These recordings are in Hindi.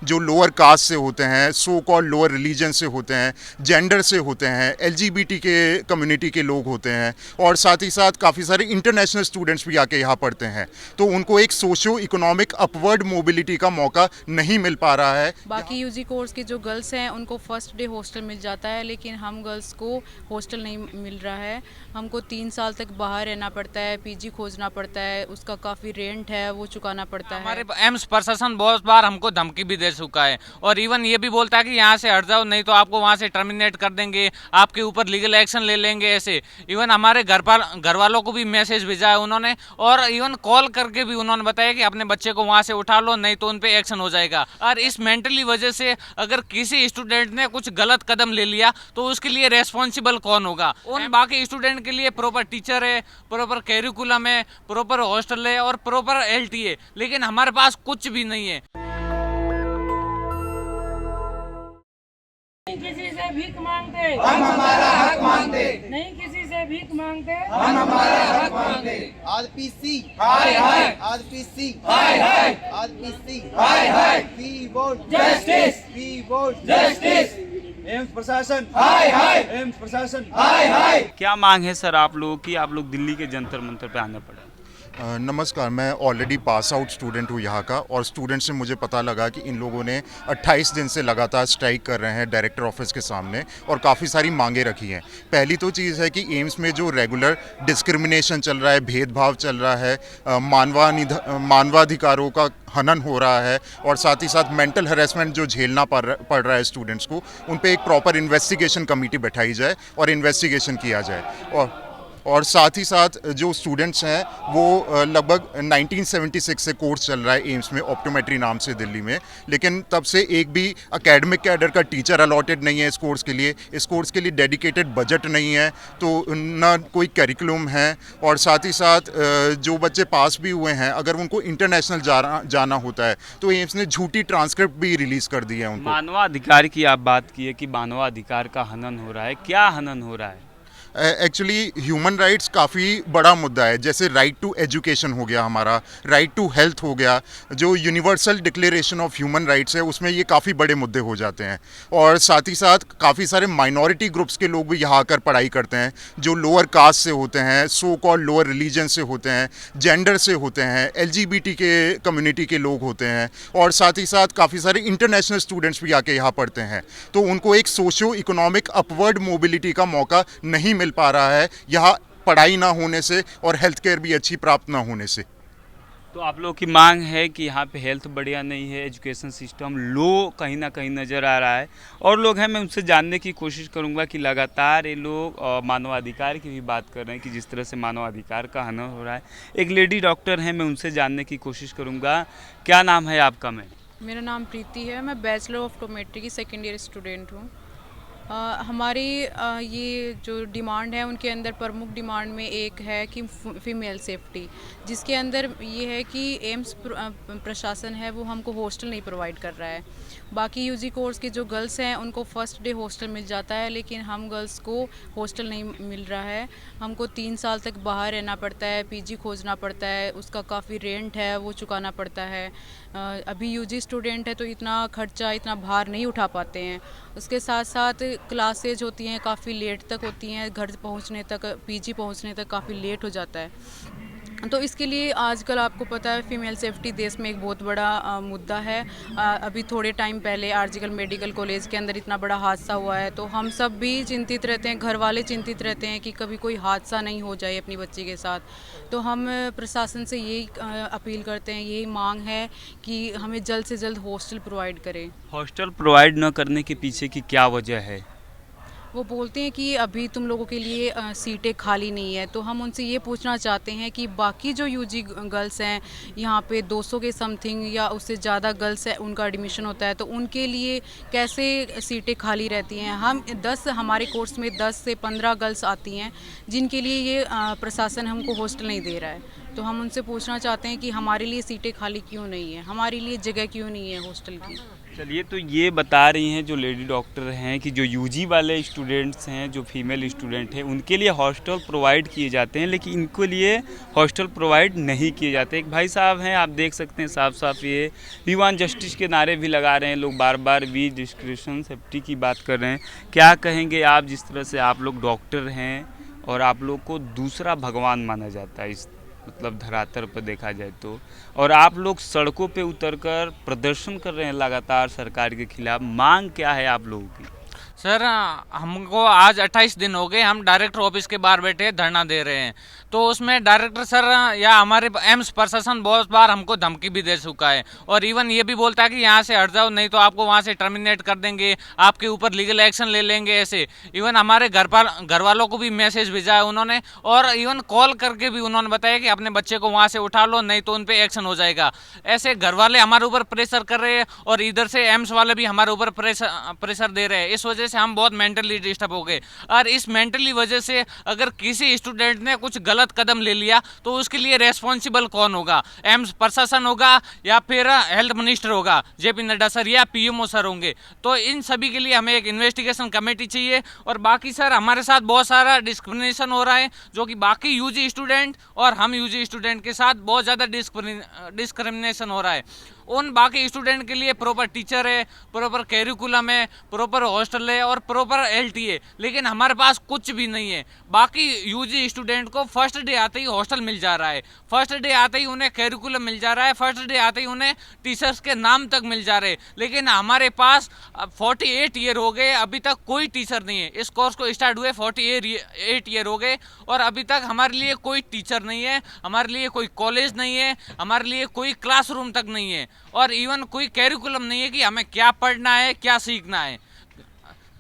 जो लोअर कास्ट से होते हैं, सो कॉल्ड लोअर रिलीजन से होते हैं, जेंडर से होते हैं, एलजीबीटी के कम्युनिटी के लोग होते हैं, और साथ ही साथ काफ़ी सारे इंटरनेशनल स्टूडेंट्स भी आके यहाँ पढ़ते हैं। तो उनको एक सोशो इकोनॉमिक अपवर्ड मोबिलिटी का मौका नहीं मिल पा रहा है। बाकी यूजी कोर्स के जो गर्ल्स हैं उनको फर्स्ट डे हॉस्टल मिल जाता है, लेकिन हम गर्ल्स को हॉस्टल नहीं मिल रहा है। हमको 3 साल तक बाहर रहना पड़ता है, पीजी खोजना पड़ता है, उसका काफ़ी रेंट है वो चुकाना पड़ता है। हमारे एम्स प्रशासन बहुत बार हमको धमकी भी दे चुका है और इवन ये भी बोलता है कि यहाँ से हट जाओ, नहीं तो आपको वहाँ से टर्मिनेट कर देंगे, आपके ऊपर लीगल एक्शन ले लेंगे। ऐसे इवन हमारे घर वालों को भी मैसेज भेजा है उन्होंने, और इवन कॉल करके भी उन्होंने बताया कि अपने बच्चे को वहाँ से उठा लो, नहीं तो उन पे एक्शन हो जाएगा। और इस मेंटली वजह से अगर किसी स्टूडेंट ने कुछ गलत कदम ले लिया तो उसके लिए रेस्पॉन्सिबल कौन होगा? उन बाकी स्टूडेंट के लिए प्रॉपर टीचर है, प्रॉपर कैरिकुलम है, प्रॉपर हॉस्टल है और प्रॉपर एलटी, लेकिन हमारे पास कुछ भी नहीं है। नहीं किसी से भीख मांगते, हम हमारा हक मांगते। नहीं किसी से भीख मांगते, हम हमारा हक मांगते। आज पीसी हाय हाय, आज पीसी हाय हाय, आज पीसी हाय हाय, we want justice, we want justice, AIIMS प्रशासन हाय हाय, एम्स प्रशासन हाय हाय। क्या मांग है सर आप लोगों की? आप लोग दिल्ली के जंतर मंतर पे आने पड़े। नमस्कार, मैं ऑलरेडी पास आउट स्टूडेंट हूँ यहाँ का, और स्टूडेंट से मुझे पता लगा कि इन लोगों ने 28 दिन से लगातार स्ट्राइक कर रहे हैं डायरेक्टर ऑफिस के सामने, और काफ़ी सारी मांगे रखी हैं। पहली तो चीज़ है कि एम्स में जो रेगुलर डिस्क्रिमिनेशन चल रहा है, भेदभाव चल रहा है, मानवाधिकारों का हनन हो रहा है, और साथ ही साथ मेंटल हरेसमेंट जो झेलना पड़ रहा है स्टूडेंट्स को, उन पे एक प्रॉपर इन्वेस्टिगेशन कमेटी बैठाई जाए और इन्वेस्टिगेशन किया जाए। और साथ ही साथ जो स्टूडेंट्स हैं वो लगभग 1976 से कोर्स चल रहा है एम्स में, ऑप्टोमेट्री नाम से दिल्ली में, लेकिन तब से एक भी एकेडमिक कैडर का टीचर अलॉटेड नहीं है इस कोर्स के लिए। इस कोर्स के लिए डेडिकेटेड बजट नहीं है, तो ना कोई करिकुलम है, और साथ ही साथ जो बच्चे पास भी हुए हैं अगर उनको इंटरनेशनल जाना होता है तो एम्स ने झूठी ट्रांसक्रिप्ट भी रिलीज़ कर दी है उनको। मानवाधिकार की आप बात की है कि मानवाधिकार का हनन हो रहा है, क्या हनन हो रहा है? एक्चुअली ह्यूमन राइट्स काफ़ी बड़ा मुद्दा है। जैसे राइट टू एजुकेशन हो गया, हमारा राइट टू हेल्थ हो गया, जो universal declaration of human rights है उसमें ये काफ़ी बड़े मुद्दे हो जाते हैं। और साथ ही साथ काफ़ी सारे माइनॉरिटी ग्रुप्स के लोग भी यहाँ आकर पढ़ाई करते हैं, जो लोअर कास्ट से होते हैं, सो कॉल्ड लोअर रिलीजन से होते हैं, जेंडर से होते हैं, एलजीबीटी के कम्युनिटी के लोग होते हैं, और साथ ही साथ काफ़ी सारे इंटरनेशनल स्टूडेंट्स भी आके यहाँ पढ़ते हैं। तो उनको एक सोशो इकोनॉमिक अपवर्ड मोबिलिटी का मौका नहीं मिल पा रहा है यहाँ पढ़ाई ना होने से और हेल्थ केयर भी अच्छी प्राप्त ना होने से। तो आप लोगों की मांग है कि यहाँ पे हेल्थ बढ़िया नहीं है, एजुकेशन सिस्टम लो कहीं ना कहीं नज़र आ रहा है, और लोग हैं, मैं उनसे जानने की कोशिश करूँगा कि लगातार ये लोग मानवाधिकार की भी बात कर रहे हैं कि जिस तरह से मानवाधिकार का हनन हो रहा है। एक लेडी डॉक्टर हैं, मैं उनसे जानने की कोशिश करूँगा। क्या नाम है आपका? मेरा नाम प्रीति है, मैं बैचलर ऑफ ऑप्टोमेट्री की सेकेंड ईयर स्टूडेंट हूँ। हमारी ये जो डिमांड है उनके अंदर प्रमुख डिमांड में एक है कि फ़ीमेल सेफ्टी, जिसके अंदर ये है कि एम्स प्रशासन है वो हमको हॉस्टल नहीं प्रोवाइड कर रहा है। बाकी यूजी कोर्स के जो गर्ल्स हैं उनको फर्स्ट डे हॉस्टल मिल जाता है, लेकिन हम गर्ल्स को हॉस्टल नहीं मिल रहा है। हमको 3 साल तक बाहर रहना पड़ता है, पीजी खोजना पड़ता है, उसका काफ़ी रेंट है वो चुकाना पड़ता है। अभी यूजी स्टूडेंट है तो इतना खर्चा, इतना भार नहीं उठा पाते हैं। उसके साथ साथ क्लासेज होती हैं काफ़ी लेट तक होती हैं, घर पहुंचने तक, पीजी पहुंचने तक काफ़ी लेट हो जाता है। तो इसके लिए आजकल आपको पता है फीमेल सेफ्टी देश में एक बहुत बड़ा मुद्दा है। अभी थोड़े टाइम पहले आरजीएल मेडिकल कॉलेज के अंदर इतना बड़ा हादसा हुआ है, तो हम सब भी चिंतित रहते हैं, घर वाले चिंतित रहते हैं कि कभी कोई हादसा नहीं हो जाए अपनी बच्ची के साथ। तो हम प्रशासन से यही अपील करते हैं, यही मांग है कि हमें जल्द से जल्द हॉस्टल प्रोवाइड करें। हॉस्टल प्रोवाइड न करने के पीछे की क्या वजह है? वो बोलते हैं कि अभी तुम लोगों के लिए सीटें खाली नहीं है। तो हम उनसे ये पूछना चाहते हैं कि बाकी जो यूजी गर्ल्स हैं यहाँ पे 200 के समथिंग या उससे ज़्यादा गर्ल्स है उनका एडमिशन होता है, तो उनके लिए कैसे सीटें खाली रहती हैं? हमारे कोर्स में 10 से 15 गर्ल्स आती हैं जिनके लिए ये प्रशासन हमको हॉस्टल नहीं दे रहा है। तो हम उनसे पूछना चाहते हैं कि हमारे लिए सीटें खाली क्यों नहीं है, हमारे लिए जगह क्यों नहीं है हॉस्टल की। चलिए, तो ये बता रही हैं जो लेडी डॉक्टर हैं कि जो यूजी वाले स्टूडेंट्स हैं, जो फीमेल स्टूडेंट हैं, उनके लिए हॉस्टल प्रोवाइड किए जाते हैं, लेकिन इनके लिए हॉस्टल प्रोवाइड नहीं किए जाते। एक भाई साहब हैं, आप देख सकते हैं साफ साफ ये वी वांट जस्टिस के नारे भी लगा रहे हैं लोग, बार बार वी डिस्क्रिप्शन सेफ्टी की बात कर रहे हैं। क्या कहेंगे आप, जिस तरह से आप लोग डॉक्टर हैं और आप लोग को दूसरा भगवान माना जाता है इस मतलब धरातल पर देखा जाए तो, और आप लोग सड़कों पे उतरकर प्रदर्शन कर रहे हैं लगातार सरकार के खिलाफ, मांग क्या है आप लोगों की? सर हमको आज 28 दिन हो गए, हम डायरेक्टर ऑफिस के बाहर बैठे धरना दे रहे हैं। तो उसमें डायरेक्टर सर या हमारे एम्स प्रशासन बहुत बार हमको धमकी भी दे चुका है, और इवन ये भी बोलता है कि यहाँ से हट जाओ, नहीं तो आपको वहाँ से टर्मिनेट कर देंगे, आपके ऊपर लीगल एक्शन ले लेंगे। ऐसे इवन हमारे घर वालों को भी मैसेज भेजा है उन्होंने, और इवन कॉल करके भी उन्होंने बताया कि अपने बच्चे को वहाँ से उठा लो, नहीं तो उन पर एक्शन हो जाएगा। ऐसे घर वाले हमारे ऊपर प्रेशर कर रहे हैं, और इधर से एम्स वाले भी हमारे ऊपर प्रेशर दे रहे हैं। इस वजह से हम बहुत मेंटली डिस्टर्ब हो गए, और इस मेंटली वजह से अगर किसी स्टूडेंट ने कुछ गलत कदम ले लिया तो उसके लिए रेस्पॉन्सिबल कौन होगा? एम्स प्रशासन होगा, या फिर हेल्थ मिनिस्टर होगा जेपी नड्डा सर, या पीएमओ सर होंगे। तो इन सभी के लिए हमें एक इन्वेस्टिगेशन कमेटी चाहिए। और बाकी सर हमारे साथ बहुत सारा डिस्क्रिमिनेशन हो रहा है, जो कि बाकी यूजी स्टूडेंट और हम यूजी स्टूडेंट के साथ बहुत ज़्यादा डिस्क्रिमिनेशन हो रहा है। उन बाकी स्टूडेंट के लिए प्रॉपर टीचर है, प्रॉपर कैरिकुलम है, प्रॉपर हॉस्टल है और प्रॉपर एलटी, लेकिन हमारे पास कुछ भी नहीं है। बाकी यूजी स्टूडेंट को फर्स्ट डे आते ही हॉस्टल मिल जा रहा है, फर्स्ट डे आते ही उन्हें कैरिकुलम मिल जा रहा है, फर्स्ट डे आते ही उन्हें टीचर्स के नाम तक मिल जा रहे हैं, लेकिन हमारे पास 48 ईयर हो गए, अभी तक कोई टीचर नहीं है। इस कोर्स को स्टार्ट हुए 48 ईयर हो गए, और अभी तक हमारे लिए कोई टीचर नहीं है, हमारे लिए कोई कॉलेज नहीं है, हमारे लिए कोई क्लासरूम तक नहीं है, और इवन कोई कैरिकुलम नहीं है कि हमें क्या पढ़ना है, क्या सीखना है।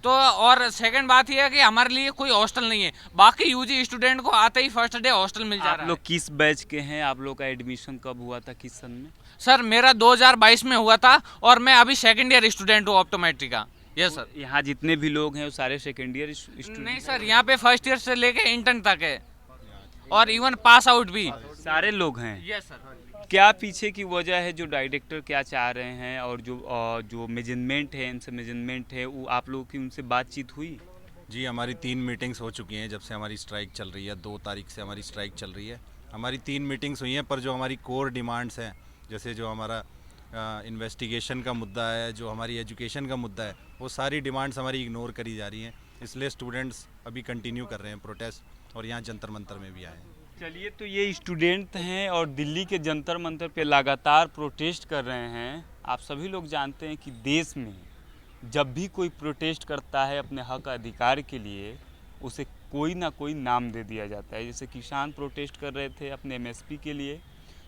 तो और सेकंड बात यह है कि हमारे लिए कोई हॉस्टल नहीं है। बाकी यूजी स्टूडेंट को आते ही फर्स्ट डे हॉस्टल मिल जा रहा है। आप लोग किस बैच के हैं? आप लोग का एडमिशन कब हुआ था, किस सन में? सर मेरा 2022 में हुआ था, और मैं अभी सेकंड ईयर स्टूडेंट हूँ ऑप्टोमेट्री का। Yes sir. यहाँ जितने भी लोग हैं वो सारे सेकेंड ईयर स्टूडेंट? नहीं सर, यहाँ पे फर्स्ट ईयर से लेके इंटर्न तक है, और इवन पास आउट भी सारे लोग हैं। Yes sir. क्या पीछे की वजह है, जो डायरेक्टर क्या चाह रहे हैं, और जो मेजरमेंट है, इनसे मेजरमेंट है, वो आप लोगों की उनसे बातचीत हुई? जी, हमारी 3 मीटिंग्स हो चुकी हैं जब से हमारी स्ट्राइक चल रही है। 2 तारीख से हमारी स्ट्राइक चल रही है। हमारी 3 मीटिंग्स हुई हैं, पर जो हमारी कोर डिमांड्स हैं, जैसे जो हमारा इन्वेस्टिगेशन का मुद्दा है, जो हमारी एजुकेशन का मुद्दा है, वो सारी डिमांड्स हमारी इग्नोर करी जा रही हैं। इसलिए स्टूडेंट्स अभी कंटिन्यू कर रहे हैं प्रोटेस्ट, और यहाँ जंतर मंतर में भी आए हैं। चलिए, तो ये स्टूडेंट हैं और दिल्ली के जंतर मंतर पे लगातार प्रोटेस्ट कर रहे हैं। आप सभी लोग जानते हैं कि देश में जब भी कोई प्रोटेस्ट करता है अपने हक अधिकार के लिए, उसे कोई ना कोई नाम दे दिया जाता है। जैसे किसान प्रोटेस्ट कर रहे थे अपने एमएसपी के लिए,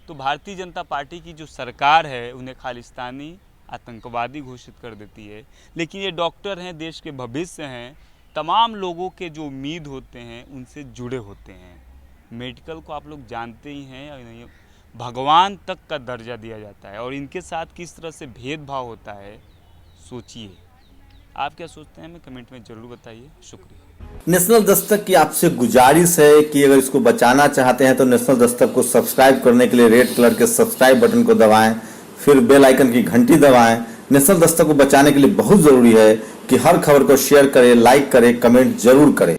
तो भारतीय जनता पार्टी की जो सरकार है उन्हें खालिस्तानी आतंकवादी घोषित कर देती है। लेकिन ये डॉक्टर हैं, देश के भविष्य हैं, तमाम लोगों के जो उम्मीद होते हैं उनसे जुड़े होते हैं। मेडिकल को आप लोग जानते ही हैं, भगवान तक का दर्जा दिया जाता है, और इनके साथ किस तरह से भेदभाव होता है सोचिए। आप क्या सोचते हैं, हमें कमेंट में ज़रूर बताइए। शुक्रिया। नेशनल दस्तक की आपसे गुजारिश है कि अगर इसको बचाना चाहते हैं तो नेशनल दस्तक को सब्सक्राइब करने के लिए रेड कलर के सब्सक्राइब बटन को दबाएं, फिर बेल आइकन की घंटी दबाएं। नेशनल दस्तक को बचाने के लिए बहुत ज़रूरी है कि हर खबर को शेयर करें, लाइक करें, कमेंट जरूर करें।